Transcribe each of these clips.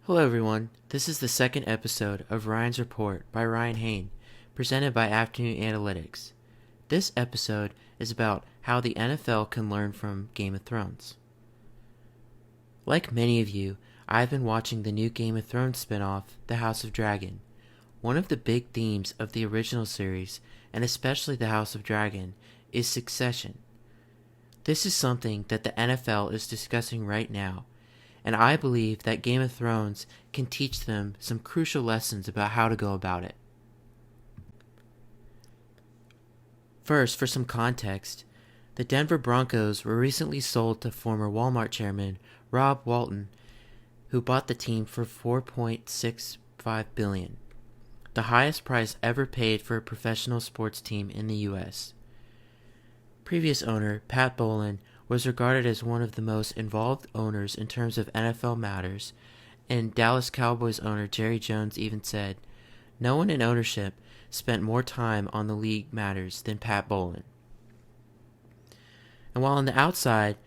Hello, everyone. This is the second episode of Ryan's Report by Ryan Hain, presented by Afternoon Analytics. This episode is about how the NFL can learn from Game of Thrones. Like many of you, I've been watching the new Game of Thrones spin-off, The House of Dragon. One of the big themes of the original series, and especially The House of Dragon, is succession. This is something that the NFL is discussing right now, and I believe that Game of Thrones can teach them some crucial lessons about how to go about it. First, for some context, the Denver Broncos were recently sold to former Walmart chairman Rob Walton, who bought the team for $4.65 billion, the highest price ever paid for a professional sports team in the U.S. Previous owner Pat Bowlen was regarded as one of the most involved owners in terms of NFL matters, and Dallas Cowboys owner Jerry Jones even said, "No one in ownership spent more time on the league matters than Pat Bowlen." And while on the outside,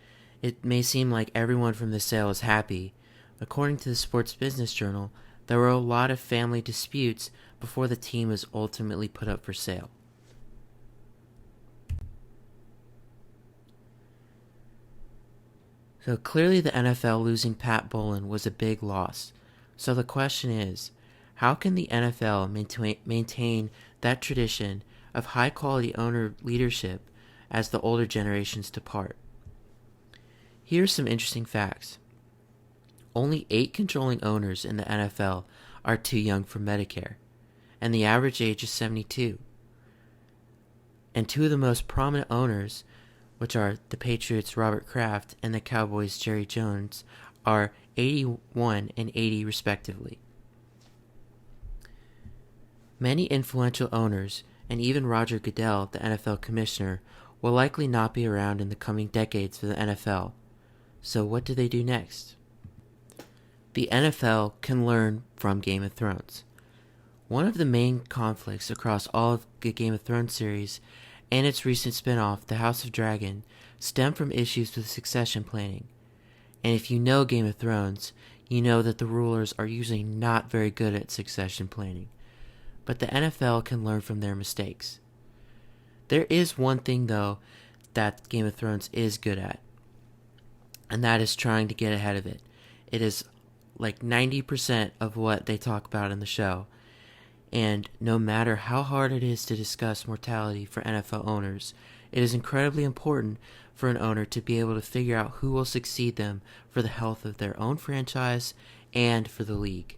it may seem like everyone from the sale is happy, according to the Sports Business Journal, there were a lot of family disputes before the team was ultimately put up for sale. So clearly the NFL losing Pat Bowlen was a big loss. So the question is, how can the NFL maintain that tradition of high-quality owner leadership as the older generations depart? Here are some interesting facts. Only 8 controlling owners in the NFL are too young for Medicare, and the average age is 72. And 2 of the most prominent owners, which are the Patriots' Robert Kraft and the Cowboys' Jerry Jones, are 81 and 80 respectively. Many influential owners, and even Roger Goodell, the NFL commissioner, will likely not be around in the coming decades for the NFL. So what do they do next? The NFL can learn from Game of Thrones. One of the main conflicts across all of the Game of Thrones series and its recent spin-off, The House of Dragon, stem from issues with succession planning. And if you know Game of Thrones, you know that the rulers are usually not very good at succession planning. But the NFL can learn from their mistakes. There is one thing, though, that Game of Thrones is good at, and that is trying to get ahead of it. It is like 90% of what they talk about in the show. And no matter how hard it is to discuss mortality for NFL owners, it is incredibly important for an owner to be able to figure out who will succeed them for the health of their own franchise and for the league.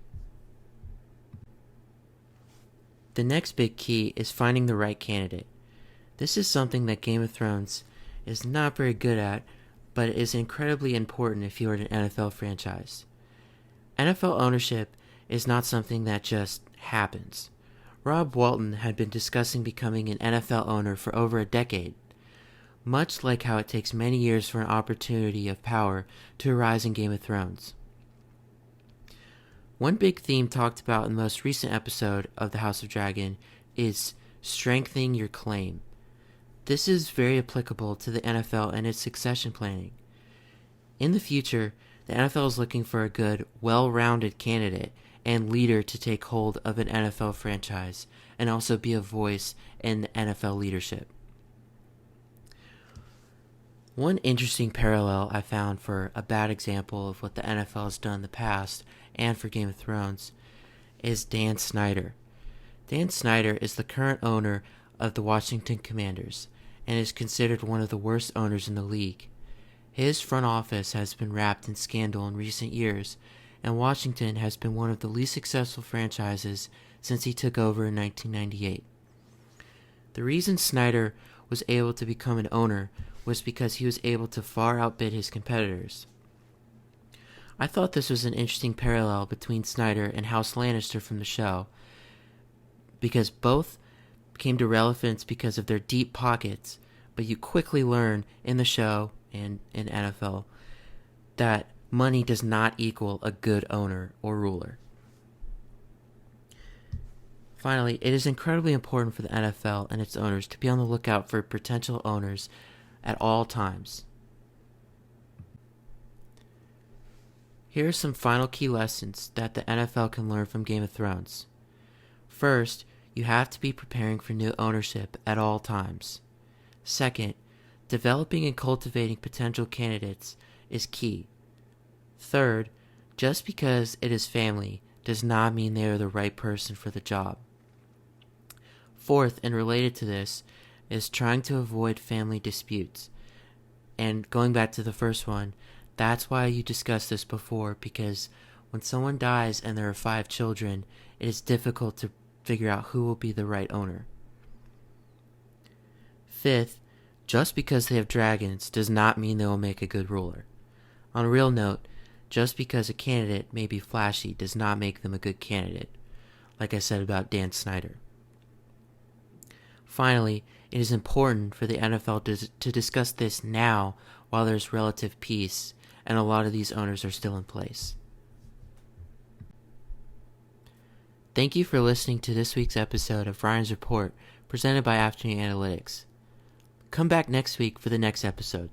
The next big key is finding the right candidate. This is something that Game of Thrones is not very good at, but it is incredibly important if you are an NFL franchise. NFL ownership is not something that just happens. Rob Walton had been discussing becoming an NFL owner for over a decade, much like how it takes many years for an opportunity of power to arise in Game of Thrones. One big theme talked about in the most recent episode of The House of Dragon is strengthening your claim. This is very applicable to the NFL and its succession planning. In the future, the NFL is looking for a good, well-rounded candidate and leader to take hold of an NFL franchise and also be a voice in the NFL leadership. One interesting parallel I found for a bad example of what the NFL has done in the past and for Game of Thrones is Dan Snyder. Dan Snyder is the current owner of the Washington Commanders and is considered one of the worst owners in the league. His front office has been wrapped in scandal in recent years, and Washington has been one of the least successful franchises since he took over in 1998. The reason Snyder was able to become an owner was because he was able to far outbid his competitors. I thought this was an interesting parallel between Snyder and House Lannister from the show, because both came to relevance because of their deep pockets, but you quickly learn in the show and in NFL that money does not equal a good owner or ruler. Finally, it is incredibly important for the NFL and its owners to be on the lookout for potential owners at all times. Here are some final key lessons that the NFL can learn from Game of Thrones. First, you have to be preparing for new ownership at all times. Second, developing and cultivating potential candidates is key. Third, just because it is family does not mean they are the right person for the job. Fourth, and related to this, is trying to avoid family disputes. And going back to the first one, that's why you discussed this before, because when someone dies and there are 5 children, it is difficult to figure out who will be the right owner. Fifth, just because they have dragons does not mean they will make a good ruler. On a real note, just because a candidate may be flashy does not make them a good candidate, like I said about Dan Snyder. Finally, it is important for the NFL to discuss this now while there's relative peace and a lot of these owners are still in place. Thank you for listening to this week's episode of Ryan's Report, presented by Afternoon Analytics. Come back next week for the next episode.